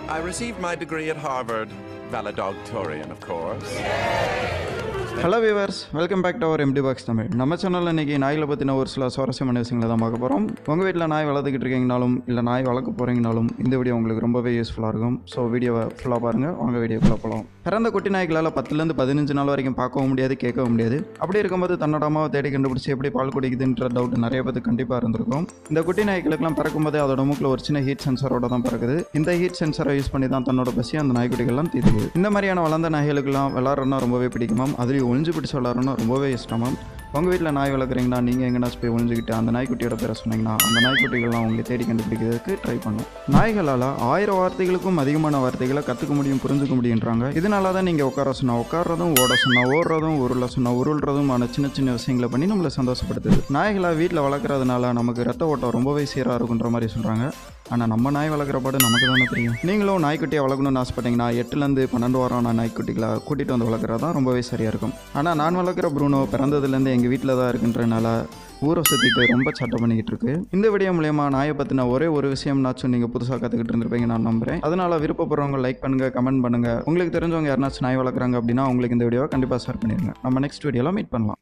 I received my degree at Harvard, valedictorian, of course. Hello viewers, welcome back to our empty box Tamil. நம்ம சேனலில் இன்றைக்கி நாய்களை பற்றின ஒரு சில சுவாரஸ்யமான விஷயங்களை தான் பார்க்க போகிறோம். உங்கள் வீட்டில் நாய் வளர்த்துக்கிட்டு இருக்கீங்கனாலும் இல்லை நாய் வளர்க்க போகிறீங்கனாலும் இந்த வீடியோ உங்களுக்கு ரொம்பவே யூஸ்ஃபுல்லாக இருக்கும். ஸோ வீடியோவை ஃபுல்லாக பாருங்கள். வாங்க வீடியோக்குள்ளே போகலாம். பிறந்த குட்டி நாய்களால் 10லேருந்து 15 நாள் வரைக்கும் பார்க்கவும் முடியாது, கேட்கவும் முடியாது. அப்படி இருக்கும்போது தன்னோட அம்மாவை தேடி கண்டுபிடிச்சி எப்படி பால் குடிக்குதுன்ற டவுட் நிறைய பேருக்கு கண்டிப்பாக இருந்திருக்கும். இந்த குட்டி நாய்களுக்கெல்லாம் பிறக்கும்போதே அதோட மூக்கில் ஒரு சின்ன ஹீட் சென்சரோட தான் பிறக்குது. இந்த ஹீட் சென்சரை யூஸ் பண்ணி தான் தன்னோட பசி அந்த நாய்க்குட்டிகள்லாம் தீர்க்குது. இந்த மாதிரியான வளர்ந்த நாய்களுக்கெல்லாம் விளாட்றதுனா ரொம்பவே பிடிக்குமாம். அதுலேயும் ஒளிஞ்சு பிடிச்சி விளாட்றதுனா ரொம்பவே இஷ்டமாம். உங்கள் வீட்டில் நாய் வளர்க்குறீங்கன்னா நீங்கள் எங்கேனாச்சும் போய் ஒழிஞ்சிக்கிட்டு அந்த நாய்க்குட்டியோட பேரை சொன்னீங்கன்னா அந்த நாய்க்குட்டிகள்லாம் உங்களை தேடி கண்டுபிடிக்கிறதுக்கு ட்ரை பண்ணும். நாய்களால் 1000 வார்த்தைகளுக்கும் அதிகமான வார்த்தைகளை கற்றுக்க முடியும், புரிஞ்சுக்க முடியுன்றாங்க. இதனால தான் நீங்கள் உட்கார சொன்னால் உட்காரதும், ஓட சொன்னால் ஓடுறதும், உருள சொன்னால் உருள்றதுமான சின்ன சின்ன விஷயங்களை பண்ணி நம்மளை சந்தோஷப்படுத்துது. நாய்களை வீட்டில் வளர்க்குறதுனால நமக்கு ரத்த ஓட்டம் ரொம்பவே சீராக இருக்குன்ற மாதிரி சொல்கிறாங்க. ஆனால் நம்ம நாய் வளர்க்குற பாடு நமக்கு தானே தெரியும். நீங்களும் நாய்க்குட்டியை வளர்க்கணும்னு ஆசைப்பட்டீங்கன்னா 8லேருந்து 12 வாரம் நாய்க்குட்டிகளை கூட்டிகிட்டு வந்து வளர்க்குறது தான் ரொம்பவே சரியாக இருக்கும். ஆனால் நான் வளர்க்குற ப்ரூனோ பிறந்ததுலேருந்து எங்கள் வீட்டில் தான் இருக்குன்றனால ஊரை சுற்றிட்டு ரொம்ப சட்டை பண்ணிக்கிட்டு இருக்கு. இந்த வீடியோ மூலயமா நாயை பற்றின ஒரே ஒரு விஷயம்னாச்சும் நீங்கள் புதுசாக கற்றுக்கிட்டு இருந்திருப்பீங்க நான் நம்புகிறேன். அதனால் விருப்பப்படுறவங்க லைக் பண்ணுங்கள், கமெண்ட் பண்ணுங்கள். உங்களுக்கு தெரிஞ்சவங்க யாருனாச்சும் நாய் வளர்க்குறாங்க அப்படின்னா உங்களுக்கு இந்த வீடியோவை கண்டிப்பாக ஷேர் பண்ணிடுங்க. நம்ம நெக்ஸ்ட் வீடியோவில் மீட் பண்ணலாம்.